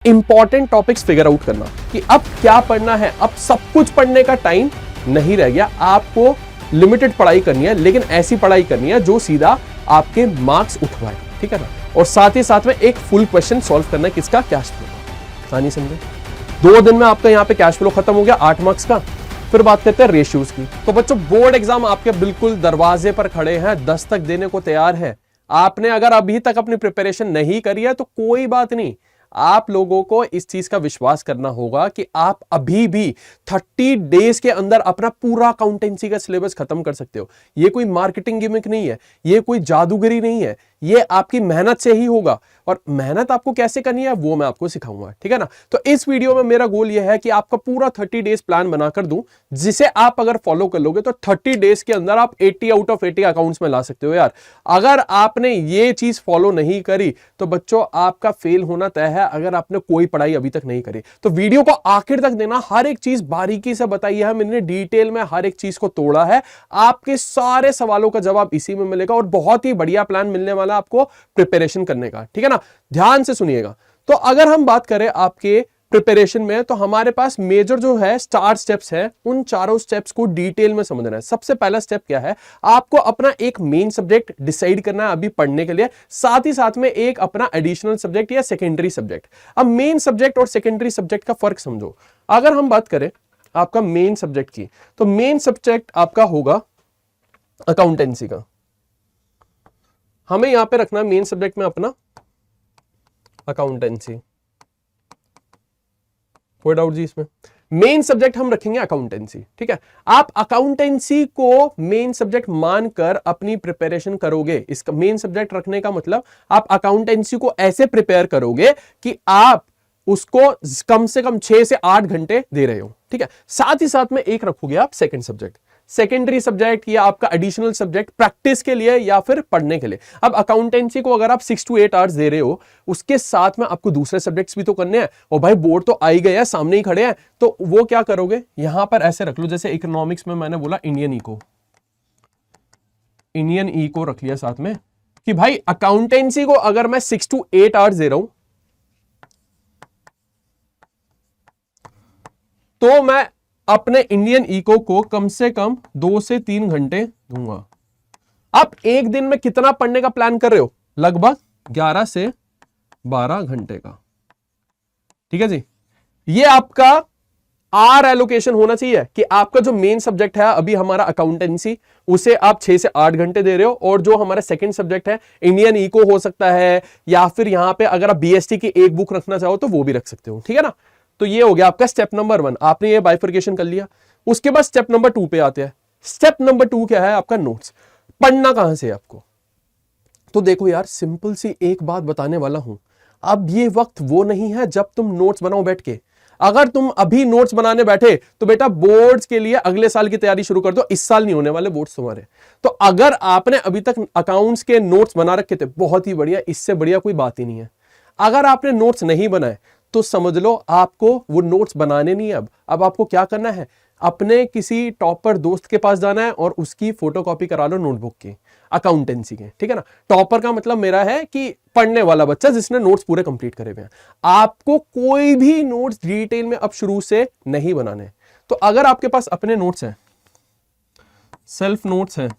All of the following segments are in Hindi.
इंपॉर्टेंट टॉपिक्स फिगर आउट करना कि अब क्या पढ़ना है। अब सब कुछ पढ़ने का टाइम नहीं रह गया, आपको लिमिटेड पढ़ाई करनी है, लेकिन ऐसी पढ़ाई करनी है जो सीधा आपके मार्क्स उठवाए, ठीक है ना। और साथ ही साथ में एक फुल क्वेश्चन सॉल्व करना है, किसका, कैश फ्लो का। कहानी समझे। 2 दिन में आपका यहाँ पे कैश फ्लो खत्म हो गया 8 मार्क्स का। फिर बात करते हैं रेशियोज की। तो बच्चों बोर्ड एग्जाम आपके बिल्कुल दरवाजे पर खड़े हैं, दस्तक देने को तैयार है। आपने अगर अभी तक अपनी प्रिपरेशन नहीं करी है तो कोई बात नहीं, आप लोगों को इस चीज का विश्वास करना होगा कि आप अभी भी 30 डेज के अंदर अपना पूरा अकाउंटेंसी का सिलेबस खत्म कर सकते हो। ये कोई मार्केटिंग गिमिक नहीं है, ये कोई जादूगरी नहीं है, ये आपकी मेहनत से ही होगा। और मेहनत आपको कैसे करनी है वो मैं आपको सिखाऊंगा, ठीक है ना। तो इस वीडियो में मेरा गोल यह है कि आपका पूरा 30 डेज प्लान बनाकर दूं, जिसे आप अगर फॉलो कर लोगे तो 30 डेज के अंदर आप 80 आउट ऑफ 80 अकाउंट्स में ला सकते हो यार। अगर आपने ये चीज फॉलो नहीं करी तो बच्चों आपका फेल होना तय है, अगर आपने कोई पढ़ाई अभी तक नहीं करी। तो वीडियो को आखिर तक देना, हर एक चीज बारीकी से बताई है मैंने, डिटेल में हर एक चीज को तोड़ा है। आपके सारे सवालों का जवाब इसी में मिलेगा और बहुत ही बढ़िया प्लान मिलने वाला आपको प्रिपरेशन करने का, ठीक है ना। ध्यान से सुनिएगा। तो अगर हम बात करें आपके प्रिपरेशन में, तो हमारे पास मेजर जो है 4 स्टेप्स है, उन चारों स्टेप्स को डिटेल में समझना है। सबसे पहला स्टेप क्या है, आपको अपना एक मेन सब्जेक्ट डिसाइड करना है अभी पढ़ने के लिए, साथ ही साथ में एक अपना एडिशनल सब्जेक्ट या सेकेंडरी सब्जेक्ट। अब मेन सब्जेक्ट और सेकेंडरी सब्जेक्ट का फर्क समझो। अगर हम बात करें आपका मेन सब्जेक्ट की, तो मेन सब्जेक्ट आपका होगा अकाउंटेंसी का। हमें यहां पे रखना है मेन सब्जेक्ट में अपना अकाउंटेंसी। कोई डाउट जी इसमें? मेन सब्जेक्ट हम रखेंगे अकाउंटेंसी, ठीक है। आप अकाउंटेंसी को मेन सब्जेक्ट मानकर अपनी प्रिपरेशन करोगे। इसका मेन सब्जेक्ट रखने का मतलब आप अकाउंटेंसी को ऐसे प्रिपेयर करोगे कि आप उसको कम से कम 6 से 8 घंटे दे रहे हो, ठीक है। साथ ही साथ में एक रखोगे आप सेकंड सब्जेक्ट, सेकेंडरी सब्जेक्ट या आपका एडिशनल सब्जेक्ट प्रैक्टिस के लिए या फिर पढ़ने के लिए। अब अकाउंटेंसी को अगर आप 6 to 8 आवर्स दे रहे हो, उसके साथ में आपको दूसरे सब्जेक्ट्स भी तो करने हैं। और भाई बोर्ड तो आ ही गए हैं, सामने ही खड़े हैं, तो वो क्या करोगे, यहां पर ऐसे रख लो। जैसे इकोनॉमिक्स में मैंने बोला इंडियन इको रख लिया साथ में, कि भाई अकाउंटेंसी को अगर मैं 6 to 8 आवर्स दे रहा हूं तो मैं अपने इंडियन इको को कम से कम 2 से 3 घंटे दूंगा। आप एक दिन में कितना पढ़ने का प्लान कर रहे हो, लगभग 11 से 12 घंटे का, ठीक है जी। ये आपका आर एलोकेशन होना चाहिए कि आपका जो मेन सब्जेक्ट है अभी हमारा अकाउंटेंसी, उसे आप 6 से 8 घंटे दे रहे हो, और जो हमारा सेकंड सब्जेक्ट है इंडियन इको हो सकता है, या फिर यहां पे अगर आप बीएसटी की एक बुक रखना चाहो तो वो भी रख सकते हो, ठीक है ना। तो ये हो गया आपका स्टेप नंबर 1, आपने ये बाइफर्केशन कर लिया। उसके बाद स्टेप नंबर 2 पे आते हैं। स्टेप नंबर 2 क्या है, आपका नोट्स। पढ़ना कहां से आपको, तो देखो यार सिंपल सी एक बात बताने वाला हूं। अब ये वक्त वो नहीं है जब तुम नोट्स बनाओ बैठ के। अगर तुम अभी नोट्स बनाने बैठे तो बेटा बोर्ड्स के लिए अगले साल की तैयारी शुरू कर दो, इस साल नहीं होने वाले बोर्ड्स तुम्हारे। तो अगर आपने अभी तक अकाउंट्स के नोट्स बना रखे थे, बहुत ही बढ़िया, इससे बढ़िया कोई बात ही नहीं है। अगर आपने नोट्स नहीं बनाए तो समझ लो आपको वो नोट्स बनाने नहीं है। अब आपको क्या करना है, अपने किसी टॉपर दोस्त के पास जाना है और उसकी फोटोकॉपी करा लो नोटबुक की, अकाउंटेंसी के, ठीक है ना। टॉपर का मतलब मेरा है कि पढ़ने वाला बच्चा जिसने नोट्स पूरे कंप्लीट करे हुए हैं। आपको कोई भी नोट्स डिटेल में अब शुरू से नहीं बनाने। तो अगर आपके पास अपने नोट्स हैं, सेल्फ नोट्स हैं,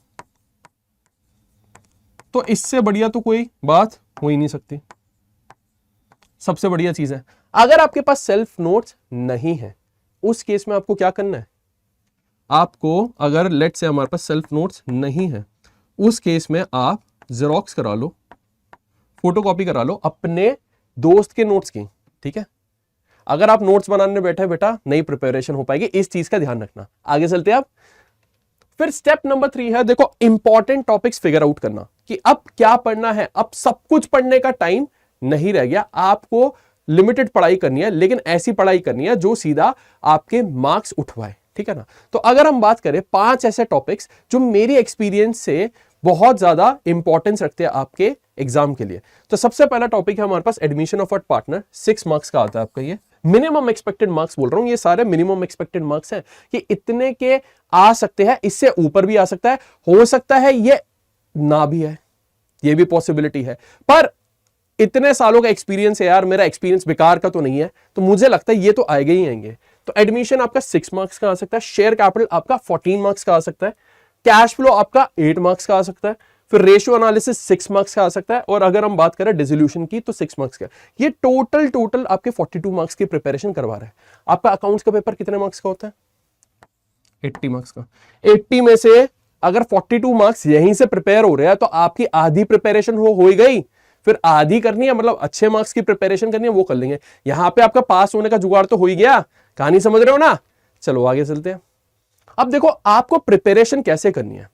तो इससे बढ़िया तो कोई बात हो ही नहीं सकती। सबसे बढ़िया चीज है। अगर आपके पास सेल्फ नोट्स नहीं है, उस केस में आपको क्या करना है, आपको अगर लेट से हमारे पास सेल्फ नोट्स नहीं है, उस केस में आप जेरोक्स करा लो, फोटोकॉपी करा लो अपने दोस्त के नोट्स की, ठीक है। अगर आप नोट्स बनाने बैठे बेटा नहीं प्रिपरेशन हो पाएगी, इस चीज का ध्यान रखना। आगे चलते हैं आप। फिर स्टेप नंबर 3 है, देखो इंपॉर्टेंट टॉपिक्स फिगर आउट करना कि अब क्या पढ़ना है। अब सब कुछ पढ़ने का टाइम नहीं रह गया, आपको लिमिटेड पढ़ाई करनी है, लेकिन ऐसी पढ़ाई करनी है जो सीधा आपके मार्क्स उठवाए, ठीक है ना। तो अगर हम बात करें 5 ऐसे टॉपिक्स जो मेरी एक्सपीरियंस से बहुत ज्यादा इंपॉर्टेंस रखते हैं आपके एग्जाम के लिए, तो सबसे पहला टॉपिक है हमारे पास admission of a partner. 6 marks का आता है आपका, ये मिनिमम एक्सपेक्टेड मार्क्स बोल रहा हूं, ये सारे मिनिमम एक्सपेक्टेड मार्क्स हैं कि इतने के आ सकते हैं, इससे ऊपर भी आ सकता है, हो सकता है ये ना भी है, ये भी पॉसिबिलिटी है। पर इतने सालों का एक्सपीरियंस है यार, मेरा एक्सपीरियंस बेकार का तो नहीं है, तो मुझे लगता है ये तो आएगा ही आएंगे। तो एडमिशन आपका 6 मार्क्स का आ सकता है, शेयर कैपिटल आपका 14 मार्क्स का आ सकता है, कैश फ्लो आपका 8 मार्क्स का आ सकता है, फिर रेशियो एनालिसिस 6 मार्क्स का आ सकता है, और अगर हम बात करें डिसोल्यूशन की तो 6 मार्क्स का। ये टोटल आपके 42 मार्क्स की प्रिपरेशन करवा रहा है। आपका अकाउंट्स का पेपर कितने मार्क्स का होता है? 80 मार्क्स का। 80 में से अगर 42 मार्क्स यहीं से प्रिपेयर हो रहे हैं तो आपकी आधी प्रिपरेशन हो ही गई। फिर आधी करनी है, मतलब अच्छे मार्क्स की प्रिपरेशन करनी है, वो कर लेंगे। यहां पे आपका पास होने का जुगाड़ तो हो ही गया। कहानी समझ रहे हो ना? चलो आगे चलते हैं। अब देखो आपको प्रिपरेशन कैसे करनी है।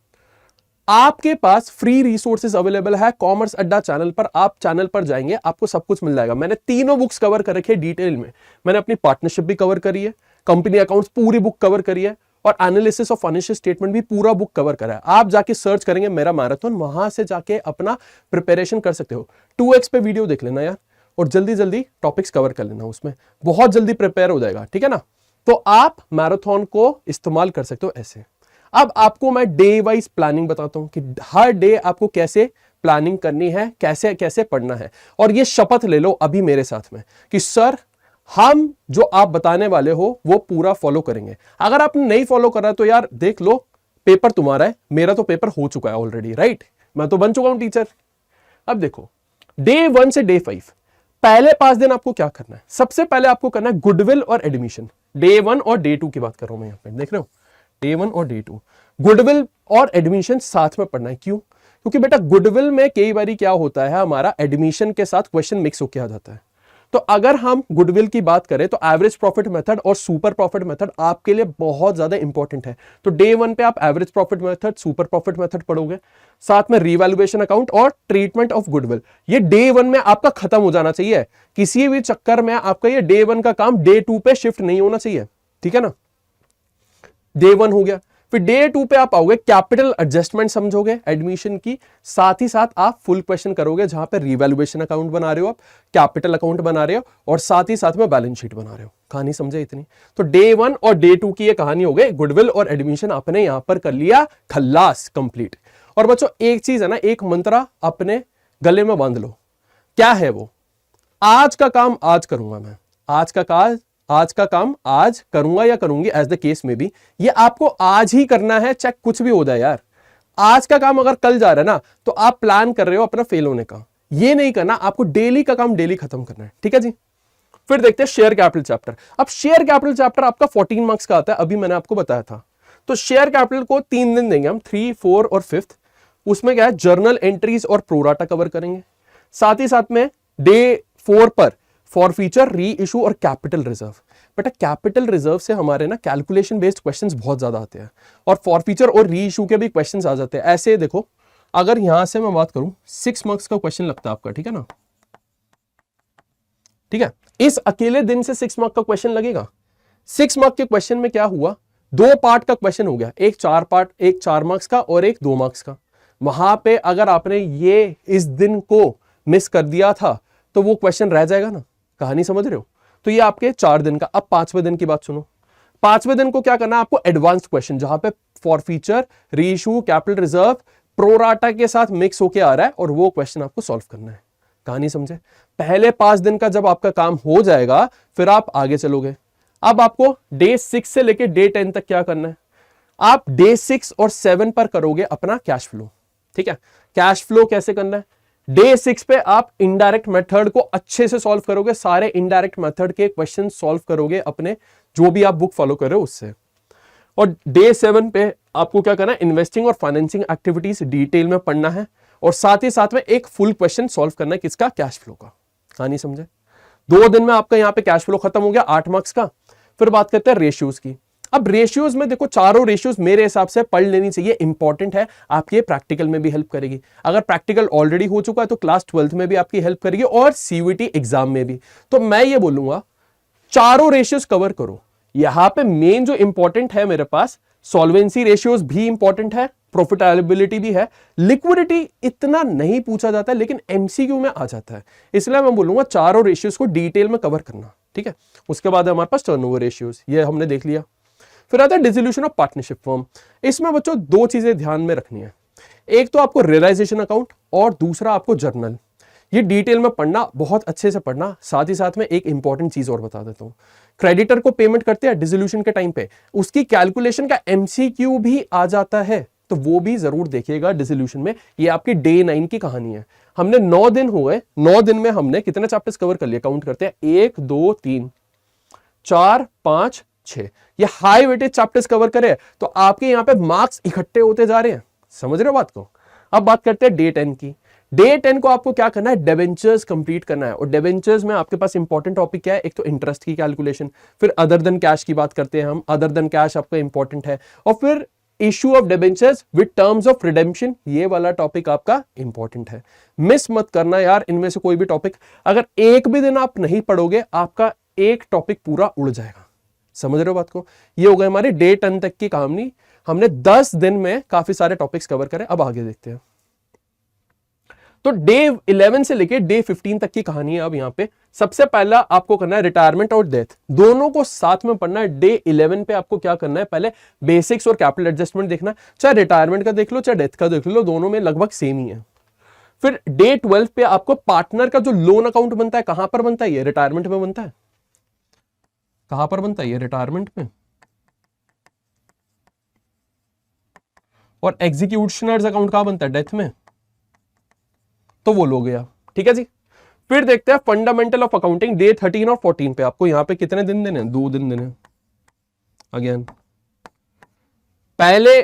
आपके पास फ्री रिसोर्सेज अवेलेबल है कॉमर्स अड्डा चैनल पर। आप चैनल पर जाएंगे, आपको सब कुछ मिल जाएगा। मैंने तीनों बुक्स कवर कर रखी है डिटेल में। मैंने अपनी पार्टनरशिप भी कवर करी है, कंपनी अकाउंट्स पूरी बुक कवर करी है, और एनालिसिस ऑफ फाइनेंशियल स्टेटमेंट भी पूरा बुक कवर करा है। आप जाके सर्च करेंगे मेरा मैराथन, वहां से जाके अपना प्रिपरेशन कर सकते हो। 2x पे वीडियो देख लेना यार, और जल्दी जल्दी टॉपिक्स कवर कर लेना, उसमें बहुत जल्दी प्रिपेयर हो जाएगा, ठीक है ना? तो आप मैराथन को इस्तेमाल कर सकते हो ऐसे। अब आपको मैं डे वाइज प्लानिंग बताता हूं कि हर डे आपको कैसे प्लानिंग करनी है, कैसे कैसे पढ़ना है। और ये शपथ ले लो अभी मेरे साथ में कि सर हम जो आप बताने वाले हो वो पूरा फॉलो करेंगे। अगर आपने नहीं फॉलो करा तो यार देख लो, पेपर तुम्हारा है, मेरा तो पेपर हो चुका है ऑलरेडी, राइट? मैं तो बन चुका हूं टीचर। अब देखो डे 1 से डे 5 पहले 5 दिन आपको क्या करना है? सबसे पहले आपको करना है गुडविल और एडमिशन। डे 1 और डे 2 की बात कर रहा हूं मैं, यहां पे देख रहे हो, डे 1 और डे 2 गुडविल और एडमिशन साथ में पढ़ना है। क्यों? क्योंकि बेटा गुडविल में कई बार क्या होता है, हमारा एडमिशन के साथ क्वेश्चन मिक्स होकर आ जाता है। तो अगर हम गुडविल की बात करें तो एवरेज प्रॉफिट मेथड और सुपर प्रॉफिट मेथड आपके लिए बहुत ज्यादा इंपॉर्टेंट है। तो डे 1 पे आप average profit method, super profit method पढ़ोगे, साथ में रिवैल्यूएशन अकाउंट और ट्रीटमेंट ऑफ गुडविल। ये डे 1 में आपका खत्म हो जाना चाहिए। किसी भी चक्कर में आपका ये डे 1 का काम डे 2 पे शिफ्ट नहीं होना चाहिए, ठीक है ना? डे 1 हो गया, फिर डे 2 पे आप आओगे, कैपिटल एडजस्टमेंट समझोगे एडमिशन की, साथ ही साथ आप फुल क्वेश्चन करोगे जहां पे रिवैल्यूएशन अकाउंट बना रहे हो, आप कैपिटल अकाउंट बना रहे हो, और साथ ही साथ में बैलेंस शीट बना रहे हो। कहानी समझे इतनी? तो डे 1 और डे 2 की ये कहानी हो गई। गुडविल और एडमिशन आपने यहां पर कर लिया खल्लास कंप्लीट। और बच्चों एक चीज है ना, एक मंत्रा अपने गले में बांध लो। क्या है वो? आज का काम आज करूंगा मैं, आज का काम आज करूंगा या करूंगी, एज द केस में भी। ये आपको आज ही करना है, चाहे कुछ भी हो जाए यार। आज का काम अगर कल जा रहा है ना, तो आप प्लान कर रहे हो अपना फेल होने का। ये नहीं करना, आपको डेली का काम डेली खत्म करना है, ठीक है जी? फिर देखते हैं शेयर कैपिटल चैप्टर। अब शेयर कैपिटल चैप्टर आपका 14 मार्क्स का आता है, अभी मैंने आपको बताया था। तो शेयर कैपिटल को 3 दिन देंगे हम, 3, 4 और 5। उसमें क्या है, जर्नल एंट्रीज और प्रोराटा कवर करेंगे। साथ ही साथ में डे 4 पर फॉरफीचर, री इशू और कैपिटल रिजर्व। बेटा कैपिटल रिजर्व से हमारे ना कैलकुलेशन बेस्ड क्वेश्चंस बहुत ज्यादा आते हैं, और फॉरफीचर और री इशू के भी क्वेश्चंस आ जाते हैं। ऐसे देखो, अगर यहां से मैं बात करूं, 6 मार्क्स का क्वेश्चन लगता है आपका, ठीक है ना? ठीक है, इस अकेले दिन से 6 मार्क का क्वेश्चन लगेगा। 6 मार्क के क्वेश्चन में क्या हुआ, 2 पार्ट का क्वेश्चन हो गया, एक 4 पार्ट, एक 4 मार्क्स का और एक 2 मार्क्स का। वहां पे अगर आपने ये इस दिन को मिस कर दिया था तो वो क्वेश्चन रह जाएगा ना। कहानी समझ रहे हो? तो ये आपके 4 दिन का। अब 5वें दिन की बात सुनो। 5वें दिन को क्या करना है आपको, एडवांस्ड क्वेश्चन, जहां पे forfeiture, reissue, capital reserve, pro rata के साथ मिक्स होके आ रहा है, और वो क्वेश्चन आपको सॉल्व करना है। कहानी समझे? पहले 5 दिन का जब आपका काम हो जाएगा, फिर आप आगे चलोगे। अब आपको डे 6 से लेके डे 10 तक क्या करना है, आप डे 6 और 7 पर करोगे अपना कैश फ्लो, ठीक है? कैश फ्लो कैसे करना है, डे 6 पे आप इनडायरेक्ट मेथड को अच्छे से सॉल्व करोगे, सारे इनडायरेक्ट मेथड के क्वेश्चन सॉल्व करोगे अपने जो भी आप बुक फॉलो कर रहे हो उससे। और डे 7 पे आपको क्या करना है, इन्वेस्टिंग और फाइनेंसिंग एक्टिविटीज डिटेल में पढ़ना है, और साथ ही साथ में एक फुल क्वेश्चन सॉल्व करना है, किसका, कैश फ्लो का। कहानी समझे? 2 दिन में आपका यहां पे कैश फ्लो खत्म हो गया 8 मार्क्स का। फिर बात करते हैं रेशियोज की। अब रेशियोज में देखो, चारों रेशियोज मेरे हिसाब से पढ़ लेनी चाहिए, इंपॉर्टेंट है, आपकी ये प्रैक्टिकल में भी हेल्प करेगी। अगर प्रैक्टिकल ऑलरेडी हो चुका है तो क्लास 12th में भी आपकी हेल्प करेगी, और सीयूईटी एग्जाम में भी। तो मैं ये बोलूंगा चारों रेशियोज कवर करो। यहां पे मेन जो इंपॉर्टेंट है मेरे पास, सॉल्वेंसी रेशियोज भी इंपॉर्टेंट है, प्रॉफिटेबिलिटी भी है, लिक्विडिटी इतना नहीं पूछा जाता है लेकिन एमसीक्यू में आ जाता है, इसलिए मैं बोलूंगा चारों रेशियोज को डिटेल में कवर करना, ठीक है? उसके बाद हमारे पास टर्नओवर रेशियोज, ये हमने देख लिया। फिर आता है डिसोल्यूशन ऑफ पार्टनरशिप फर्म। इसमें बच्चों 2 चीजें ध्यान में रखनी है, एक तो आपको रियलाइजेशन अकाउंट और दूसरा आपको जर्नल। ये डिटेल में पढ़ना, बहुत अच्छे से पढ़ना। साथ ही साथ में एक इंपॉर्टेंट चीज और बता देता हूं, क्रेडिटर को पेमेंट करते हैं डिसोल्यूशन के टाइम पे, उसकी कैलकुलेशन का एमसीक्यू भी आ जाता है, तो वो भी जरूर देखिएगा डिसोल्यूशन में। ये आपकी डे 9 की कहानी है। हमने 9 दिन हुए, 9 दिन में हमने कितने चैप्टर्स कवर कर लिए, काउंट करते हैं, 1 2 3 4 5 6, ये हाई वेटेज चैप्टर्स कवर करे, तो आपके यहां पे मार्क्स इकट्ठे होते जा रहे हैं। समझ रहे हो बात को? अब बात करते हैं डे 10 की। डे 10 को आपको क्या करना है, डिबेंचर्स कंप्लीट करना है। और डिबेंचर्स में आपके पास इंपॉर्टेंट टॉपिक क्या है, एक तो इंटरेस्ट की कैलकुलेशन, फिर अदर देन कैश की बात करते हैं हम, अदर देन कैश आपका इंपॉर्टेंट है, और फिर issue of debentures with terms of redemption, ये वाला टॉपिक आपका इंपॉर्टेंट है। मिस मत करना यार इनमें से कोई भी टॉपिक। अगर एक भी दिन आप नहीं पढ़ोगे, आपका एक टॉपिक पूरा उड़ जाएगा। समझ रहे हो बात को? ये हो गए हमारे डे 10 तक की कहानी। हमने 10 दिन में काफी सारे टॉपिक्स कवर करे। अब आगे देखते हैं। तो डे 11 से लेके डे 15 तक की कहानी है। अब यहां पे सबसे पहला आपको करना है रिटायरमेंट और डेथ, दोनों को साथ में पढ़ना है। डे 11 पे आपको क्या करना है, पहले बेसिक्स और कैपिटल एडजस्टमेंट देखना है। चाहे रिटायरमेंट का देख लो, चाहे डेथ का देख लो, दोनों में लगभग सेम ही है। फिर डे 12 पे आपको पार्टनर का जो लोन अकाउंट बनता है, कहां पर बनता है, ये रिटायरमेंट में बनता है। कहां पर बनता है, ये रिटायरमेंट में। और एग्जीक्यूशनर्स अकाउंट कहां बनता है, डेथ में। तो वो लो गया, ठीक है जी। फिर देखते हैं फंडामेंटल ऑफ अकाउंटिंग, डे 13 और 14 पे आपको यहां पे कितने दिन देने हैं, 2 दिन देने हैं। अगेन पहले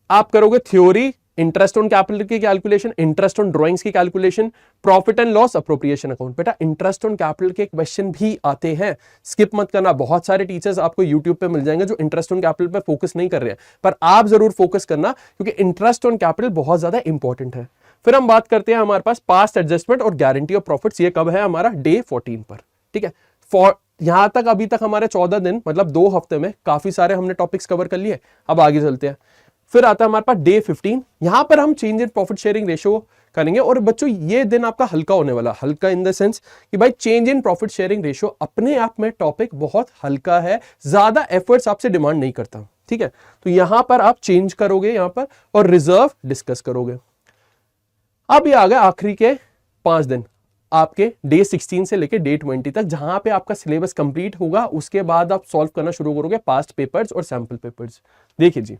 आप करोगे थ्योरी, इंटरेस्ट ऑन कैपिटल की कैलकुलेशन, इंटरेस्ट ऑन ड्राइंग्स की calculation, profit and loss appropriation account. बेटा इंटरेस्ट ऑन कैपिटल के क्वेश्चन भी आते हैं, स्किप मत करना। बहुत सारे टीचर्स आपको यूट्यूब पे मिल जाएंगे जो इंटरेस्ट ऑन कैपिटल पे फोकस नहीं कर रहे हैं, पर आप जरूर फोकस करना, क्योंकि इंटरेस्ट ऑन कैपिटल बहुत ज्यादा इंपॉर्टेंट है। फिर हम बात करते हैं हमारे पास पास्ट एडजस्टमेंट और गारंटी ऑफ प्रॉफिट्स, ये कब है हमारा, डे 14 पर, ठीक है। यहां तक अभी तक हमारे 14 दिन, मतलब 2 हफ्ते में काफी सारे हमने टॉपिक्स कवर कर लिए। अब आगे चलते हैं। फिर आता है हमारे पास डे 15, यहां पर हम change in profit sharing ratio करेंगे। और बच्चों ये दिन आपका हल्का होने वाला, हल्का इन द सेंस कि भाई change in profit sharing ratio अपने आप में टॉपिक बहुत हल्का है, ज्यादा एफर्ट्स आपसे डिमांड नहीं करता, ठीक है। तो यहां पर आप चेंज करोगे यहां पर, और रिजर्व डिस्कस करोगे। अब ये आ गए आखिरी के 5 दिन आपके डे 16 से लेके डे 20 तक, जहां पे आपका सिलेबस कंप्लीट होगा। उसके बाद आप सॉल्व करना शुरू करोगे पास्ट पेपर्स और सैंपल पेपर्स। देखिए जी,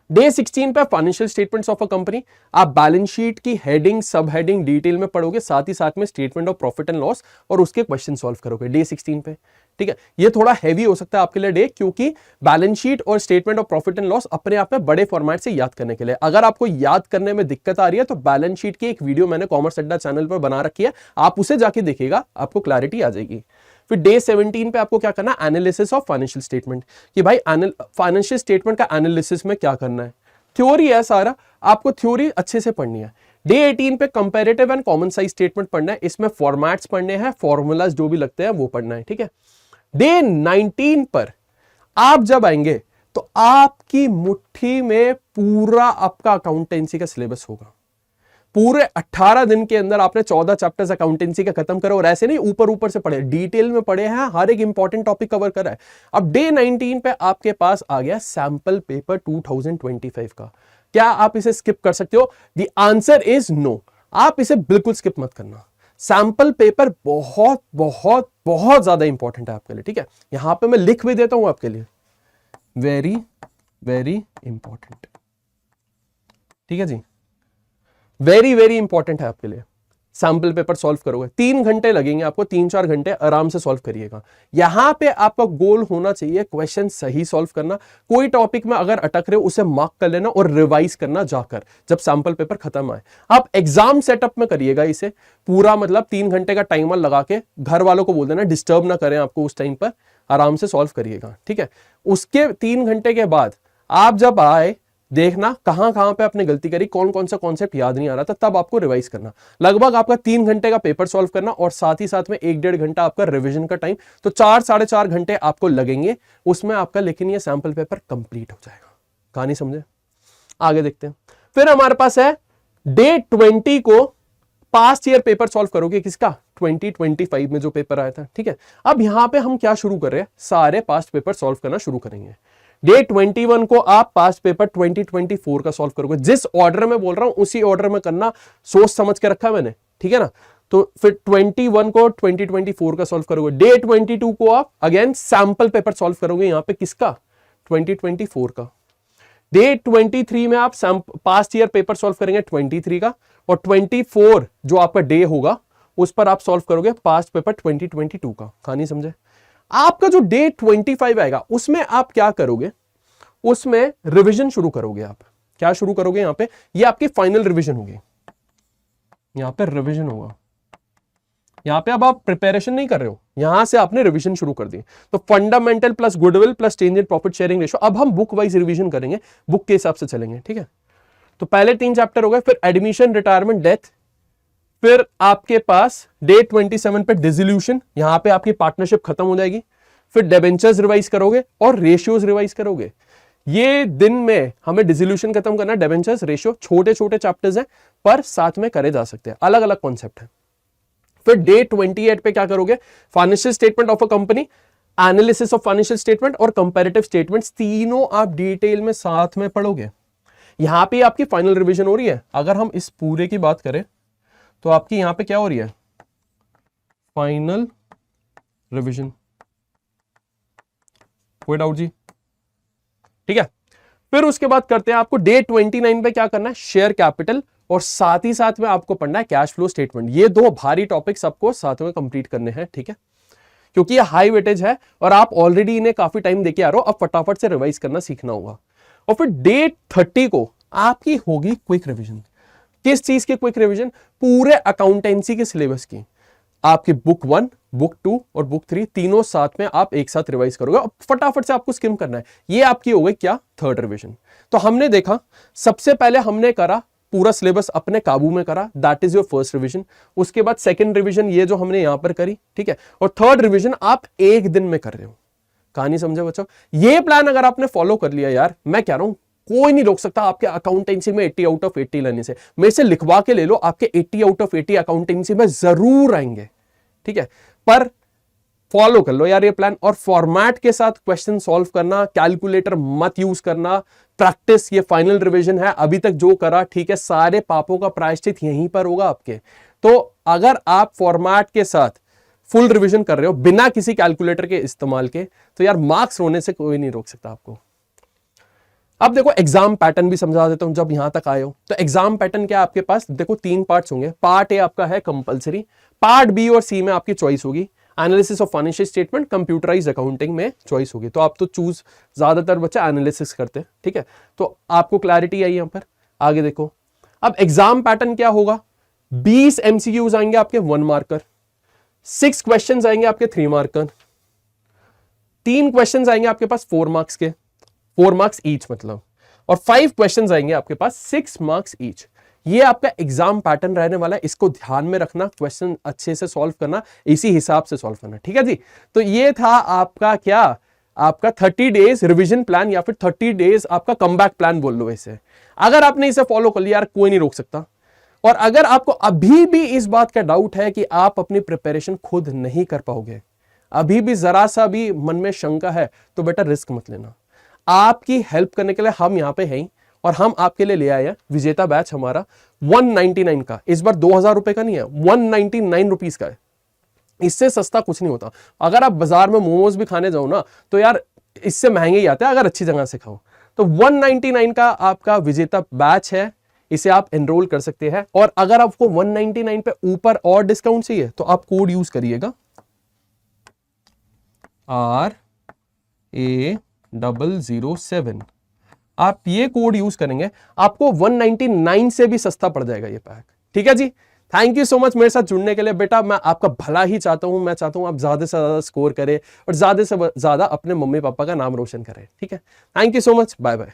डे 16 पे financial statements of a company, आप बैलेंस शीट की हेडिंग सब हेडिंग डिटेल में पढ़ोगे, साथ ही साथ में statement of profit and loss और उसके क्वेश्चन सॉल्व करोगे डे 16 पे, ठीक है। ये थोड़ा हैवी हो सकता है आपके लिए डे, क्योंकि बैलेंस शीट और statement of profit and loss अपने आप में बड़े फॉर्मेट से याद करने के लिए, अगर आपको याद करने में दिक्कत आ रही है तो बैलेंस शीट की एक वीडियो मैंने कॉमर्स अड्डा चैनल पर बना रखी है, आप उसे जाके देखिएगा, आपको क्लैरिटी आ जाएगी। फिर डे 17 पे आपको क्या करना है, एनालिसिस ऑफ फाइनेंशियल स्टेटमेंट, कि भाई फाइनेंशियल स्टेटमेंट का एनालिसिस में क्या करना है। थ्योरी है सारा, आपको थ्योरी अच्छे से पढ़नी है। डे 18 पे comparative and common size statement पढ़ना है, इसमें फॉर्मेट्स पढ़ने हैं, फॉर्मूलाज जो भी लगते हैं वो पढ़ना है, ठीक है। डे 19 पर आप जब आएंगे तो आपकी मुट्ठी में पूरा आपका अकाउंटेंसी का सिलेबस होगा। पूरे 18 दिन के अंदर आपने 14 चैप्टर्स अकाउंटेंसी के खत्म करो, और ऐसे नहीं ऊपर ऊपर से पढ़े, डिटेल में पढ़े हैं, हर एक इंपॉर्टेंट टॉपिक कवर करा है। अब डे 19 पे आपके पास आ गया सैंपल पेपर 2025 का। क्या आप इसे स्किप कर सकते हो? द आंसर इज नो, आप इसे बिल्कुल स्किप मत करना। सैंपल पेपर बहुत बहुत बहुत ज्यादा इंपॉर्टेंट है आपके लिए, ठीक है। यहां पे मैं लिख भी देता हूं आपके लिए, वेरी वेरी इंपॉर्टेंट, ठीक है जी, वेरी वेरी इंपॉर्टेंट है आपके लिए। सैंपल पेपर सॉल्व करोगे, 3 घंटे लगेंगे आपको, 3-4 घंटे आराम से सॉल्व करिएगा। यहां पे आपका गोल होना चाहिए क्वेश्चन सही सॉल्व करना। कोई टॉपिक में अगर अटक रहे हो उसे मार्क कर लेना और रिवाइज करना जाकर, जब सैंपल पेपर खत्म आए। आप एग्जाम सेटअप में करिएगा इसे पूरा, मतलब 3 घंटे का टाइमर लगा के, घर वालों को बोल देना डिस्टर्ब ना करें आपको उस टाइम पर, आराम से सॉल्व करिएगा, ठीक है। उसके 3 घंटे के बाद आप जब आए, देखना कहां कहां पे आपने गलती करी, कौन कौन सा कॉन्सेप्ट याद नहीं आ रहा था, तब आपको रिवाइज करना। लगभग आपका 3 घंटे का पेपर सॉल्व करना, और साथ ही साथ में 1-1.5 घंटा आपका रिवीजन का टाइम, तो 4-4.5 घंटे आपको लगेंगे उसमें आपका, लेकिन ये सैंपल पेपर कंप्लीट हो जाएगा। कहानी समझे? आगे देखते हैं। फिर हमारे पास है डे 20 को पास्ट ईयर पेपर सॉल्व करोगे, किसका, 2025 में जो पेपर आया था, ठीक है। अब यहां पे हम क्या शुरू कर रहे हैं, सारे पास्ट पेपर सॉल्व करना शुरू करेंगे। डे 21 को आप पास्ट पेपर 2024 का सॉल्व करोगे। जिस ऑर्डर में बोल रहा हूं उसी ऑर्डर में करना, सोच समझ के रखा है मैंने, ठीक है ना। तो फिर 21 को 2024 का सॉल्व करोगे, डे 22 को आप अगेन सैंपल पेपर सॉल्व करोगे यहां पे किसका, 2024 का। डे 23 में आप पास्ट ईयर पेपर सॉल्व करेंगे 23 का, और 24 जो आपका डे होगा उस पर आप सॉल्व करोगे पास्ट पेपर 2022 का। कहानी समझे। आपका जो डे 25 आएगा उसमें आप क्या करोगे, उसमें रिवीजन शुरू करोगे। आप क्या शुरू करोगे यहां पे, ये आपकी फाइनल रिवीजन होगी, यहां पे रिवीजन होगा। यहां पे अब आप प्रिपरेशन नहीं कर रहे हो, यहां से आपने रिवीजन शुरू कर दी। तो fundamental plus goodwill plus change in profit sharing ratio, अब हम बुक वाइज रिवीजन करेंगे, बुक के हिसाब से चलेंगे, ठीक है। तो पहले 3 चैप्टर हो गए, फिर एडमिशन, रिटायरमेंट, डेथ, फिर आपके पास डे 27 पे डिसोल्यूशन, यहां पे आपकी पार्टनरशिप खत्म हो जाएगी। फिर डिबेंचर्स रिवाइज करोगे और रेशियोज रिवाइज करोगे। ये दिन में हमें डिसोल्यूशन खत्म करना है, डिबेंचर्स, रेशियो, छोटे छोटे चैप्टर्स हैं पर साथ में करे जा सकते हैं, अलग अलग कॉन्सेप्ट है। फिर डे 28 पे क्या करोगे, financial statement of a company, analysis of financial statement और कंपैरेटिव स्टेटमेंट्स, तीनों आप डिटेल में साथ में पढ़ोगे। यहां पे आपकी फाइनल रिवीजन हो रही है। अगर हम इस पूरे की बात करें तो आपकी यहां पे क्या हो रही है, फाइनल रिवीजन। कोई डाउट जी, ठीक है। फिर उसके बाद करते हैं आपको डे 29 पे क्या करना है, शेयर कैपिटल, और साथ ही साथ में आपको पढ़ना है कैश फ्लो स्टेटमेंट। ये 2 भारी टॉपिक्स आपको साथ में कंप्लीट करने हैं, ठीक है, क्योंकि ये हाई वेटेज है और आप ऑलरेडी इन्हें काफी टाइम देके आ रहे हो, अब फटाफट से रिवाइज करना सीखना होगा। और फिर डे 30 को आपकी होगी क्विक रिवीजन। किस चीज की क्विक रिवीजन, पूरे अकाउंटेंसी के सिलेबस की। आपकी बुक 1, बुक 2 और बुक 3 तीनों साथ में आप एक साथ रिवाइज करोगे और फटाफट से आपको स्किम करना है। ये आपकी हो गई क्या, थर्ड रिवीजन। तो हमने देखा, सबसे पहले हमने करा पूरा सिलेबस अपने काबू में करा, that is your first revision. उसके बाद सेकंड रिवीजन ये जो हमने यहां पर करी, ठीक है, और थर्ड रिवीजन आप एक दिन में कर रहे हो। कहानी समझे बच्चों। ये प्लान अगर आपने फॉलो कर लिया यार, मैं कह रहा हूं कोई नहीं रोक सकता आपके अकाउंटेंसी में 80 आउट ऑफ 80 लेने से। मेरे से लिखवा के ले लो, आपके 80 आउट ऑफ 80 अकाउंटेंसी में जरूर आएंगे, ठीक है। पर फॉलो कर लो यार ये प्लान, और फॉर्मेट के साथ क्वेश्चन सॉल्व करना, कैलकुलेटर मत यूज करना, प्रैक्टिस। ये फाइनल रिवीजन है, अभी तक जो करा, ठीक है, सारे पापों का प्रायश्चित यहीं पर होगा आपके। तो अगर आप फॉर्मेट के साथ फुल रिवीजन कर रहे हो बिना किसी कैलकुलेटर के इस्तेमाल के, तो यार मार्क्स होने से कोई नहीं रोक सकता आपको। अब देखो एग्जाम पैटर्न भी समझा देता हूं, जब यहां तक आए हो तो एग्जाम पैटर्न क्या है आपके पास, देखो 3 पार्ट्स होंगे। पार्ट ए आपका है कंपलसरी, पार्ट बी और सी में आपकी चॉइस होगी। Analysis of financial statement, computerize accounting में चॉइस होगी। तो आप तो चूज, ज्यादातर बच्चे एनालिसिस करते हैं, ठीक है। तो आपको क्लैरिटी आई यहां पर। आगे देखो, अब एग्जाम पैटर्न क्या होगा, 20 एमसीक्यूज आएंगे आपके 1 मार्कर, 6 क्वेश्चन आएंगे आपके 3 मार्कर, 3 क्वेश्चन आएंगे आपके पास 4 मार्क्स के, 4 मार्क्स ईच मतलब, और 5 क्वेश्चन आएंगे आपके पास 6 मार्क्स ईच। ये आपका एग्जाम पैटर्न रहने वाला है, इसको ध्यान में रखना, क्वेश्चन अच्छे से सॉल्व करना, इसी हिसाब से सॉल्व करना, ठीक है जी। तो ये था आपका क्या, आपका 30 डेज रिवीजन प्लान, या फिर 30 डेज आपका कमबैक प्लान बोल लो इसे। अगर आपने इसे फॉलो कर लिया यार, कोई नहीं रोक सकता। और अगर आपको अभी भी इस बात का डाउट है कि आप अपनी प्रिपरेशन खुद नहीं कर पाओगे, अभी भी जरा सा भी मन में शंका है, तो बेटा रिस्क मत लेना। आपकी हेल्प करने के लिए हम यहां पे हैं, और हम आपके लिए ले आए हैं विजेता बैच हमारा 199 का। इस बार 2000 रुपए का नहीं है, 199 रुपीज का है। इससे सस्ता कुछ नहीं होता। अगर आप बाजार में मोमोज भी खाने जाओ ना, तो यार इससे महंगे ही आते हैं अगर अच्छी जगह से खाओ। तो 199 का आपका विजेता बैच है, इसे आप एनरोल कर सकते हैं। और अगर आपको 199 पे ऊपर और डिस्काउंट चाहिए तो आप कोड यूज करिएगा RA007। आप ये कोड यूज करेंगे, आपको 199 से भी सस्ता पड़ जाएगा ये पैक, ठीक है जी। थैंक यू सो मच मेरे साथ जुड़ने के लिए बेटा। मैं आपका भला ही चाहता हूं, मैं चाहता हूं आप ज्यादा से ज्यादा स्कोर करें और ज्यादा से ज्यादा अपने मम्मी पापा का नाम रोशन करें, ठीक है। Thank you so much, bye bye.